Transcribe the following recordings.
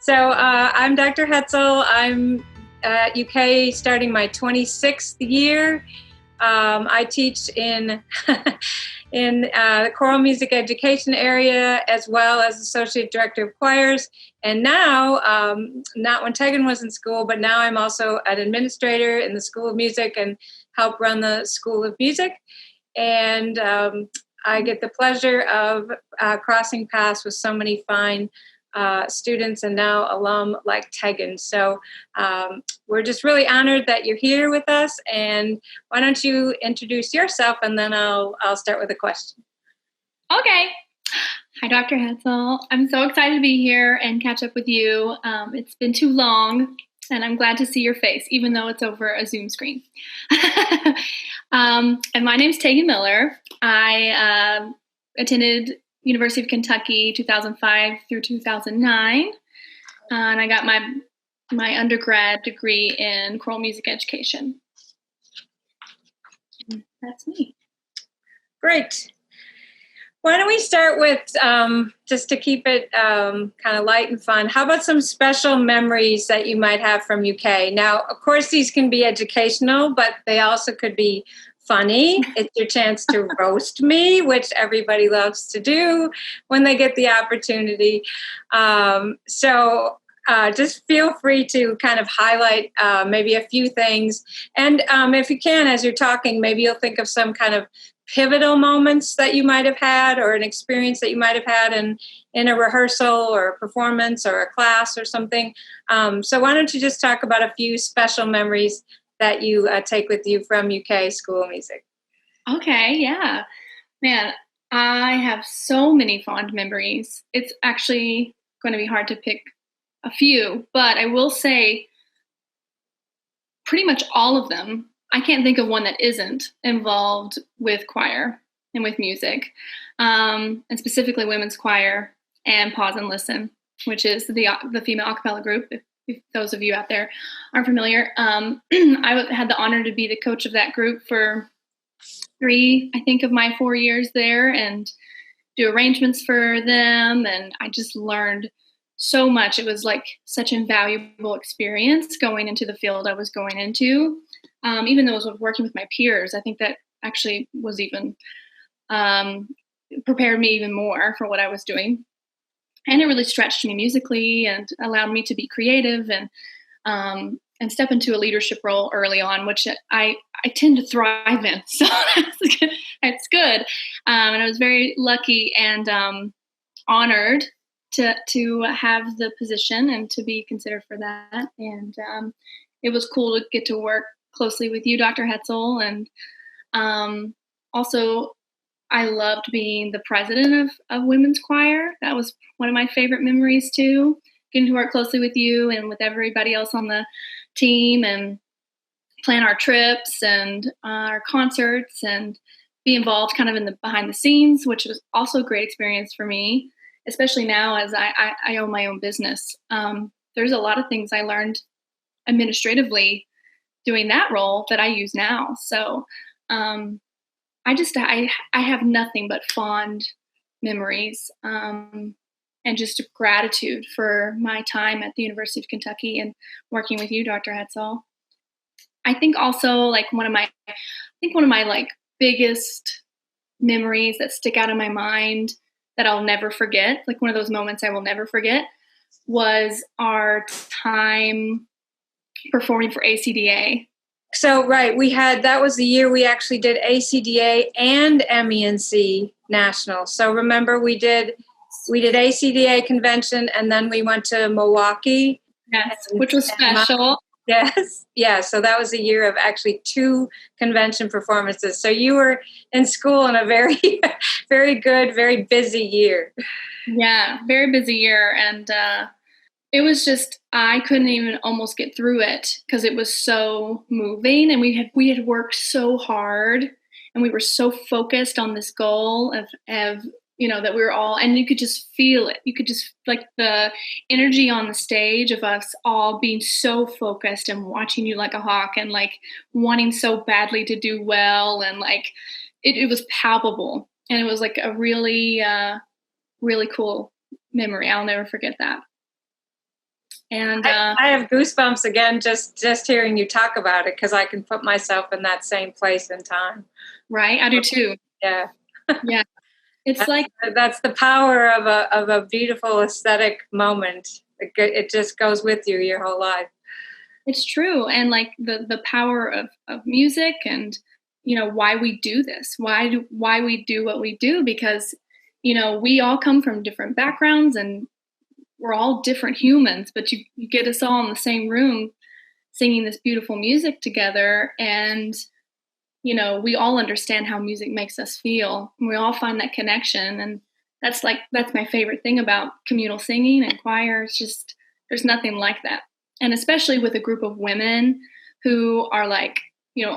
I'm Dr. Hetzel. I'm at UK starting my 26th year. I teach in in the choral music education area as well as associate director of choirs. And now, not when Tegan was in school, but now I'm also an administrator in the School of Music and help run the School of Music. And I get the pleasure of crossing paths with so many fine students and now alum like Tegan. So we're just really honored that you're here with us. And why don't you introduce yourself, and then I'll start with a question. Okay. Hi, Dr. Hetzel. I'm so excited to be here and catch up with you. It's been too long, and I'm glad to see your face, even though it's over a Zoom screen. And my name's Tegan Miller. I attended University of Kentucky 2005 through 2009, and I got my undergrad degree in choral music education. And that's me. Great. Why don't we start with, just to keep it kind of light and fun, how about some special memories that you might have from UK? Now, of course, these can be educational, but they also could be funny. It's your chance to roast me, which everybody loves to do when they get the opportunity. Just feel free to kind of highlight maybe a few things. And if you can, as you're talking, maybe you'll think of some kind of pivotal moments that you might have had, or an experience that you might have had in a rehearsal or a performance or a class or something. So why don't you just talk about a few special memories that you take with you from UK School of Music? Okay, yeah. Man, I have so many fond memories. It's actually going to be hard to pick a few, but I will say pretty much all of them. I can't think of one that isn't involved with choir and with music, and specifically women's choir and Pause and Listen, which is the female a cappella group. If those of you out there aren't familiar, I had the honor to be the coach of that group for 3, I think, of my 4 years there, and do arrangements for them. And I just learned so much. It was like such an invaluable experience going into the field I was going into. Even though I was working with my peers, I think that actually was even prepared me even more for what I was doing. And it really stretched me musically and allowed me to be creative and step into a leadership role early on, which I tend to thrive in. So it's good. And I was very lucky and honored to have the position and to be considered for that. And it was cool to get to work closely with you, Dr. Hetzel. And also, I loved being the president of women's choir. That was one of my favorite memories too, getting to work closely with you and with everybody else on the team and plan our trips and our concerts and be involved kind of in the behind the scenes, which was also a great experience for me, especially now as I own my own business. There's a lot of things I learned administratively doing that role that I use now. So I have nothing but fond memories and just gratitude for my time at the University of Kentucky and working with you, Dr. Hetzel. I think also like one of my like biggest memories that stick out in my mind that I'll never forget, like one of those moments I will never forget, was our time performing for ACDA. So, right, that was the year we actually did ACDA and MENC National. So remember, we did ACDA convention, and then we went to Milwaukee. Yes, which was special. Yes, yeah. So that was a year of actually 2 convention performances. So you were in school in a very, very good, very busy year. Yeah, very busy year. And it was just, I couldn't even almost get through it because it was so moving, and we had worked so hard, and we were so focused on this goal of that we were all, and you could just feel it. You could just like the energy on the stage of us all being so focused and watching you like a hawk and like wanting so badly to do well, and like it was palpable, and it was like a really, really cool memory. I'll never forget that. And I have goosebumps again just hearing you talk about it, because I can put myself in that same place and time. Right, I do too. Yeah. Yeah, it's that's the power of a beautiful aesthetic moment. It just goes with you your whole life. It's true. And like the power of music, and, why we do this, why we do what we do, because, we all come from different backgrounds and we're all different humans, but you get us all in the same room singing this beautiful music together. And, we all understand how music makes us feel. And we all find that connection. And that's my favorite thing about communal singing and choir. It's just, there's nothing like that. And especially with a group of women who are like,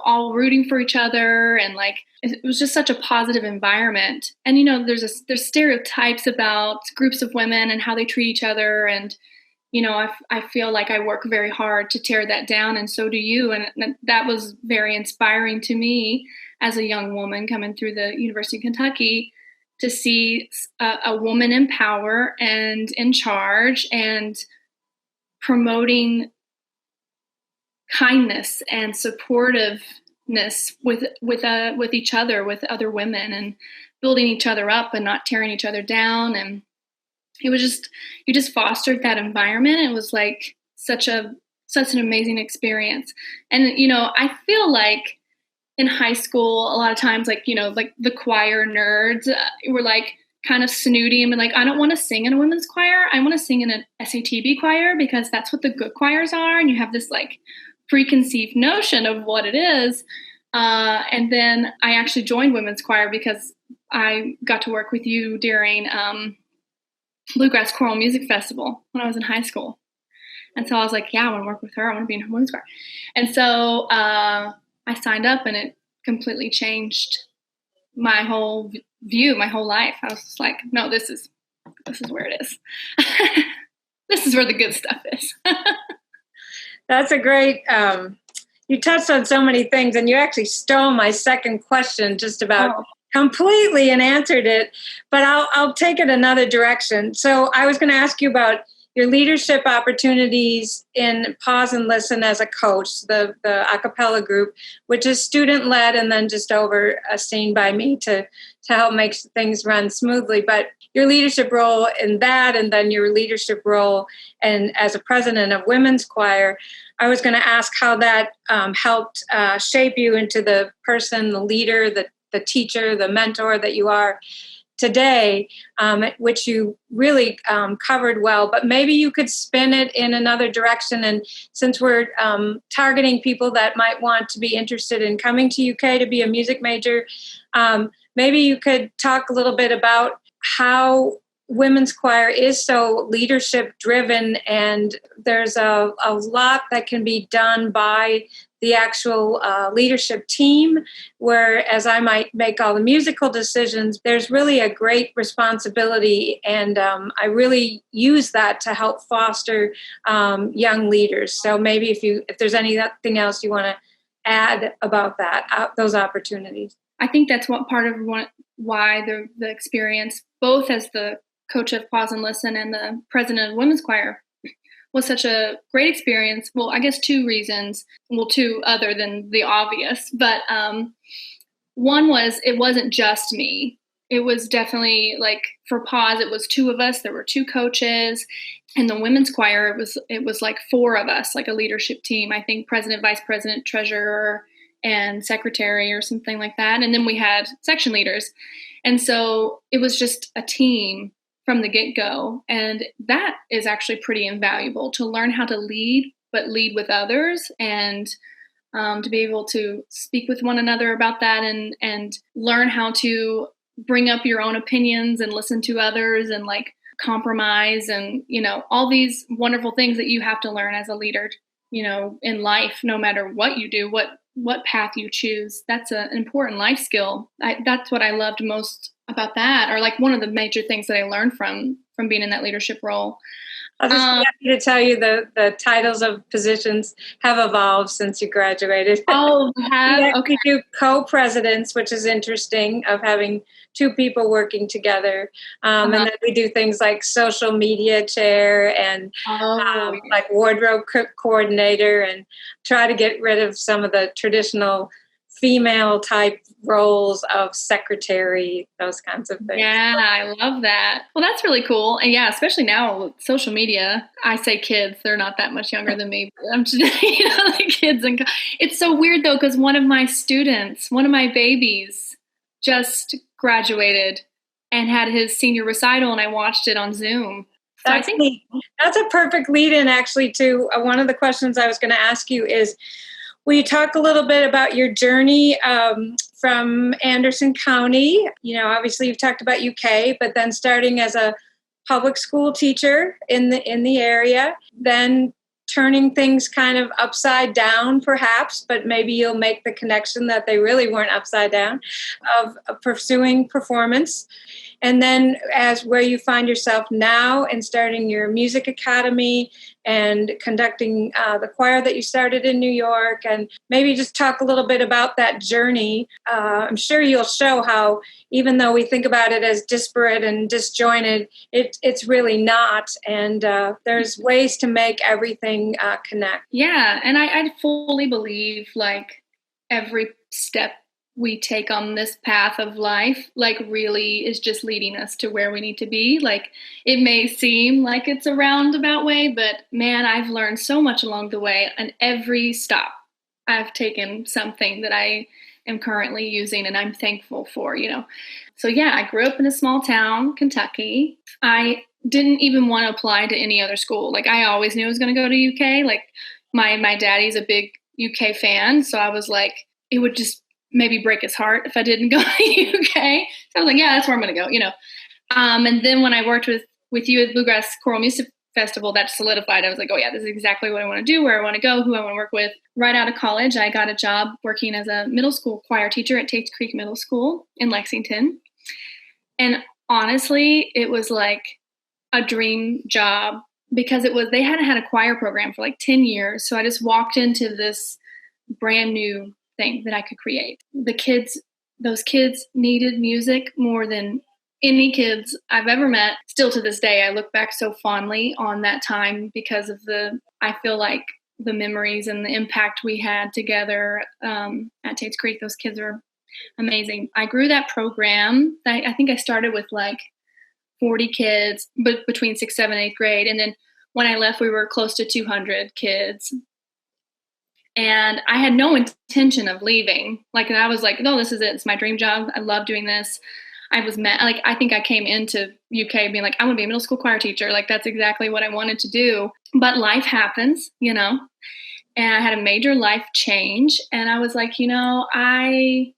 all rooting for each other. And like, it was just such a positive environment. And, there's stereotypes about groups of women and how they treat each other. And, I feel like I work very hard to tear that down. And so do you. And that was very inspiring to me as a young woman coming through the University of Kentucky, to see a woman in power and in charge and promoting kindness and supportiveness with each other, with other women, and building each other up and not tearing each other down. And it was just, you just fostered that environment. It was like such an amazing experience. And, I feel like in high school, a lot of times, like, like the choir nerds were like kind of snooty and like, I don't want to sing in a women's choir. I want to sing in an SATB choir because that's what the good choirs are. And you have this like preconceived notion of what it is. And then I actually joined women's choir because I got to work with you during Bluegrass Choral Music Festival when I was in high school. And so I was like, yeah, I want to work with her. I want to be in her women's choir. And so I signed up, and it completely changed my whole view, my whole life. I was just like, no, this is where it is. This is where the good stuff is. That's a great, you touched on so many things, and you actually stole my second question just about completely and answered it, but I'll take it another direction. So I was going to ask you about your leadership opportunities in Pause and Listen as a coach, the a cappella group, which is student-led and then just overseen by me to help make things run smoothly. But your leadership role in that, and then your leadership role and as a president of women's choir, I was going to ask how that helped shape you into the person, the leader, the teacher, the mentor that you are today, which you really covered well. But maybe you could spin it in another direction. And since we're targeting people that might want to be interested in coming to UK to be a music major, maybe you could talk a little bit about how women's choir is so leadership driven, and there's a lot that can be done by the actual leadership team, whereas I might make all the musical decisions. There's really a great responsibility, and I really use that to help foster young leaders. So maybe if there's anything else you want to add about that, those opportunities. I think that's why the experience, both as the coach of Pause and Listen and the president of Women's Choir, was such a great experience. Well, I guess two reasons. Well, two other than the obvious. But one was, it wasn't just me. It was definitely like, for Pause, it was two of us. There were two coaches. And the women's choir, it was like four of us, like a leadership team. I think president, vice president, treasurer, and secretary or something like that. And then we had section leaders. And so it was just a team from the get-go. And that is actually pretty invaluable, to learn how to lead, but lead with others, and to be able to speak with one another about that, and learn how to bring up your own opinions and listen to others, and like compromise, and, all these wonderful things that you have to learn as a leader, in life, no matter what you do, what path you choose. That's an important life skill. That's what I loved most about that, or like one of the major things that I learned from from being in that leadership role. I'll just be happy to tell you the titles of positions have evolved since you graduated. Oh, We do co-presidents, which is interesting, of having two people working together. And then we do things like social media chair and like wardrobe coordinator, and try to get rid of some of the traditional female type roles of secretary, those kinds of things. Yeah, I love that. Well, that's really cool. And yeah, especially now with social media, I say kids, they're not that much younger than me, but I'm just, the kids. And it's so weird though, because one of my babies just graduated and had his senior recital, and I watched it on Zoom. So that's neat. That's a perfect lead in actually to one of the questions I was going to ask you is, will you talk a little bit about your journey from Anderson County? Obviously you've talked about UK, but then starting as a public school teacher in the area, then turning things kind of upside down perhaps, but maybe you'll make the connection that they really weren't upside down, of pursuing performance. And then as where you find yourself now and starting your music academy and conducting the choir that you started in New York, and maybe just talk a little bit about that journey. I'm sure you'll show how, even though we think about it as disparate and disjointed, it's really not. And there's ways to make everything connect. Yeah, and I fully believe like every step we take on this path of life, like really is just leading us to where we need to be. Like it may seem like it's a roundabout way, but man, I've learned so much along the way, and every stop I've taken something that I am currently using and I'm thankful for, So yeah, I grew up in a small town, Kentucky. I didn't even want to apply to any other school. Like I always knew I was going to go to UK. Like my daddy's a big UK fan. So I was like, it would just maybe break his heart if I didn't go to UK. So I was like, yeah, that's where I'm going to go, And then when I worked with you at Bluegrass Choral Music Festival, that solidified. I was like, oh yeah, this is exactly what I want to do, where I want to go, who I want to work with. Right out of college, I got a job working as a middle school choir teacher at Tegans Creek Middle School in Lexington. And honestly, it was like a dream job because they hadn't had a choir program for like 10 years. So I just walked into this brand new thing that I could create. Those kids needed music more than any kids I've ever met. Still to this day, I look back so fondly on that time because of I feel like the memories and the impact we had together at Tate's Creek. Those kids are amazing. I grew that program. I think I started with like 40 kids, but between 6th, 7th, 8th grade. And then when I left, we were close to 200 kids. And I had no intention of leaving. Like, I was like, no, this is it. It's my dream job. I love doing this. I think I came into UK being like, I want to be a middle school choir teacher. Like, that's exactly what I wanted to do. But life happens, And I had a major life change. And I was like, I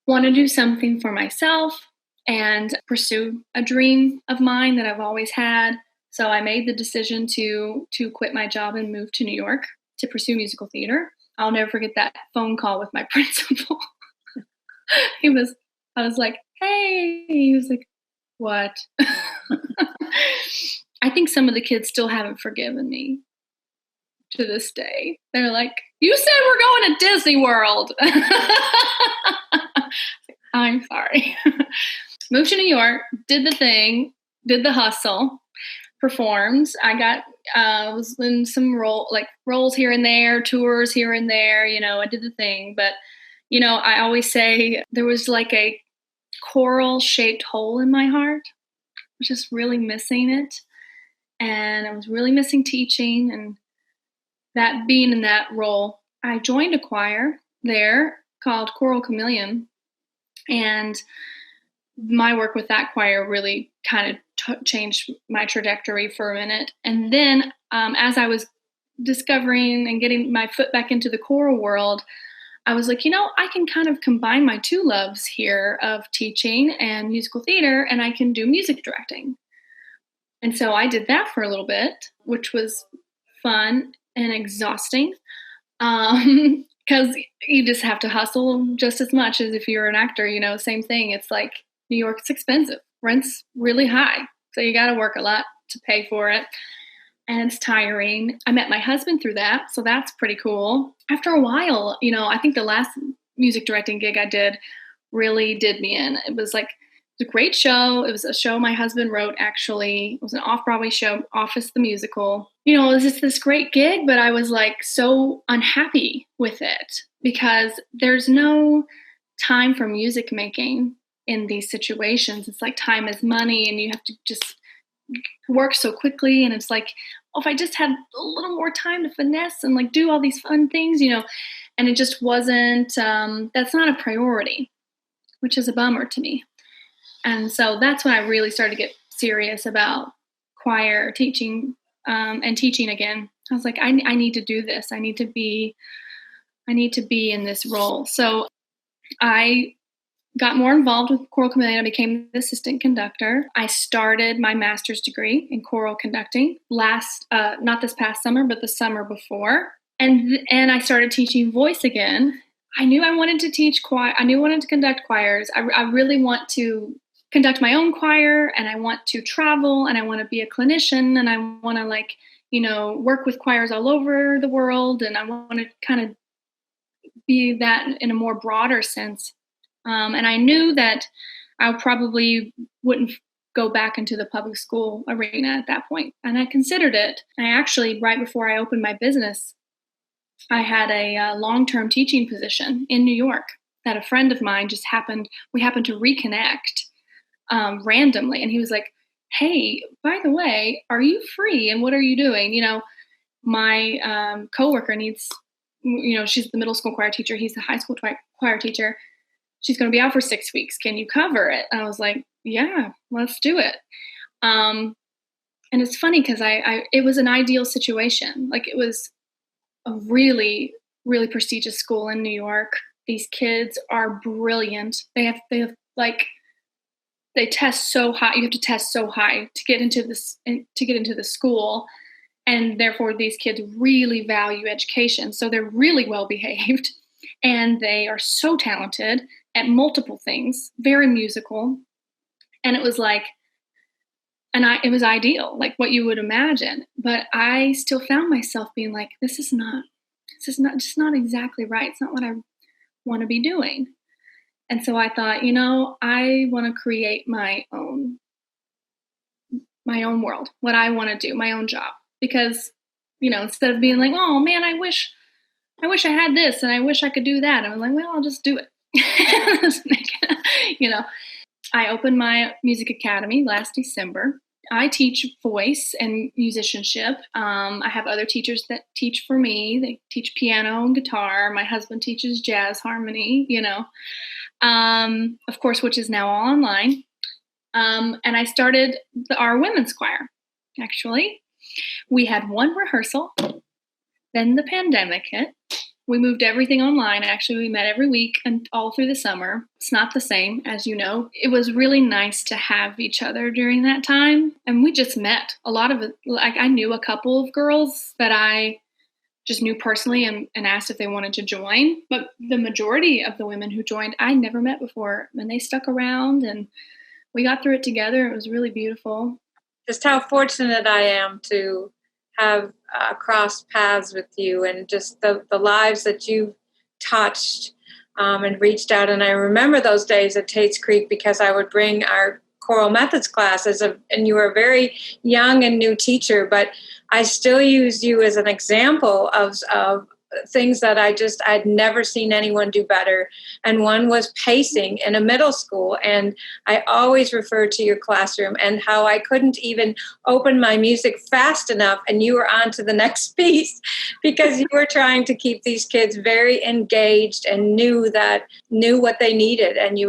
want to do something for myself and pursue a dream of mine that I've always had. So I made the decision to quit my job and move to New York to pursue musical theater. I'll never forget that phone call with my principal. I was like, hey, he was like, what? I think some of the kids still haven't forgiven me to this day. They're like, you said we're going to Disney World. I'm sorry. Moved to New York, did the thing, did the hustle, performed. I was in some roles here and there, tours here and there, I did the thing. But, I always say there was like a coral shaped hole in my heart. I was just really missing it. And I was really missing teaching and that being in that role. I joined a choir there called Choral Chameleon. And my work with that choir really kind of changed my trajectory for a minute. And then as I was discovering and getting my foot back into the choral world, I was like, I can kind of combine my two loves here of teaching and musical theater, and I can do music directing. And so I did that for a little bit, which was fun and exhausting because you just have to hustle just as much as if you're an actor, same thing. It's like New York's expensive. Rent's really high. So you got to work a lot to pay for it. And it's tiring. I met my husband through that, so that's pretty cool. After a while, I think the last music directing gig I did really did me in. It was a great show. It was a show my husband wrote, actually. It was an off-Broadway show, Office the Musical. It was just this great gig, but I was so unhappy with it because there's no time for music making in these situations. It's like time is money and you have to just work so quickly. And it's if I just had a little more time to finesse and do all these fun things, and it just wasn't, that's not a priority, which is a bummer to me. And so that's when I really started to get serious about choir teaching, and teaching again. I was I need to do this. I need to be in this role. So I got more involved with choral chameleon. I became the assistant conductor. I started my master's degree in choral conducting not this past summer, but the summer before. And I started teaching voice again. I knew I wanted to teach choir. I knew I wanted to conduct choirs. I really want to conduct my own choir, and I want to travel, and I want to be a clinician, and I want to work with choirs all over the world. And I want to kind of be that in a more broader sense. And I knew that I probably wouldn't go back into the public school arena at that point. And I considered it. I actually, right before I opened my business, I had a long-term teaching position in New York that a friend of mine we happened to reconnect randomly. And he was like, hey, by the way, are you free? And what are you doing? My coworker needs, she's the middle school choir teacher. He's the high school choir teacher. She's going to be out for 6 weeks. Can you cover it? And I was like, yeah, let's do it. And it's funny because it was an ideal situation. It was a really, really prestigious school in New York. These kids are brilliant. They test so high. You have to test so high to get into the school. And therefore these kids really value education. So they're really well behaved and they are so talented at multiple things, very musical. And it was it was ideal, what you would imagine. But I still found myself being this is just not exactly right. It's not what I want to be doing. And so I thought, I want to create my own world, what I want to do, my own job. Because, instead of being oh man, I wish I had this and I wish I could do that. I'm well, I'll just do it. I opened my music academy last December. I teach voice and musicianship. I have other teachers that teach for me. They teach piano and guitar. My husband teaches jazz harmony, of course, which is now all online. And I started our women's choir, actually. We had one rehearsal. Then the pandemic hit. We moved everything online. Actually, we met every week and all through the summer. It's not the same, as you know. It was really nice to have each other during that time. And we just met. A lot of it, I knew a couple of girls that I just knew personally and asked if they wanted to join. But the majority of the women who joined, I never met before. And they stuck around and we got through it together. It was really beautiful. Just how fortunate I am to have crossed paths with you and just the lives that you've touched and reached out. And I remember those days at Tate's Creek because I would bring our choral methods classes and you were a very young and new teacher, but I still used you as an example of things that I'd never seen anyone do better. And one was pacing in a middle school. And I always referred to your classroom and how I couldn't even open my music fast enough. And you were on to the next piece because you were trying to keep these kids very engaged and knew what they needed. And you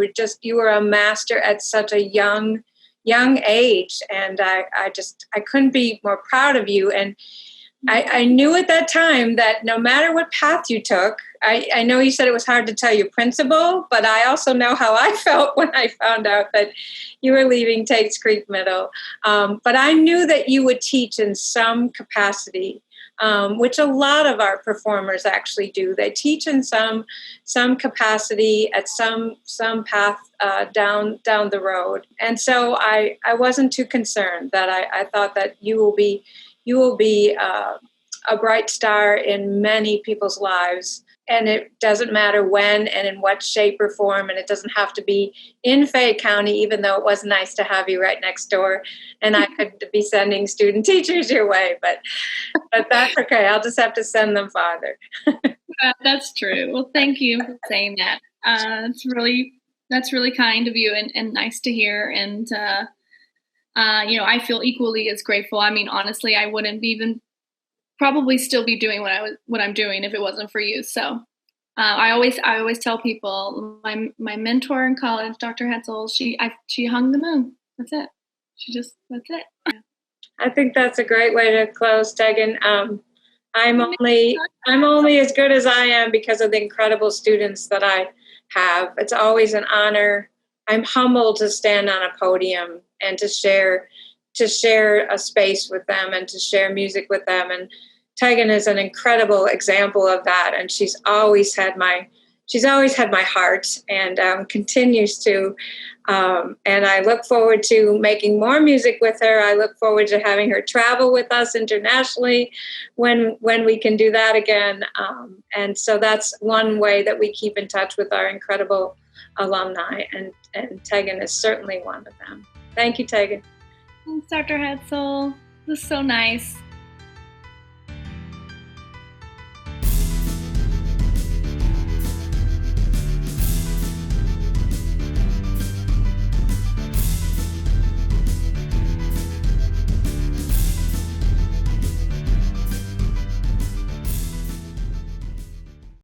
were a master at such a young age. And I couldn't be more proud of you. And I knew at that time that no matter what path you took, I know you said it was hard to tell your principal, but I also know how I felt when I found out that you were leaving Tate's Creek Middle. But I knew that you would teach in some capacity which a lot of our performers actually do. They teach in some capacity at some path down the road. And so I wasn't too concerned. That I thought that you will be a bright star in many people's lives. And it doesn't matter when and in what shape or form, and it doesn't have to be in Fayette County, even though it was nice to have you right next door, and I could be sending student teachers your way, but that's okay. I'll just have to send them farther. That's true. Well, thank you for saying that. That's really kind of you and nice to hear. And I feel equally as grateful. I mean, honestly, I wouldn't even probably still be doing what I'm doing if it wasn't for you. So I always tell people my mentor in college, Dr. Hetzel, she hung the moon. That's it. That's it. I think that's a great way to close, Tegan. I'm only as good as I am because of the incredible students that I have. It's always an honor. I'm humbled to stand on a podium and to share a space with them and to share music with them. And Tegan is an incredible example of that. And she's always had my heart and continues to. And I look forward to making more music with her. I look forward to having her travel with us internationally when we can do that again. And so that's one way that we keep in touch with our incredible alumni. And Tegan is certainly one of them. Thank you, Tegan. Thanks, Dr. Hetzel. This was so nice.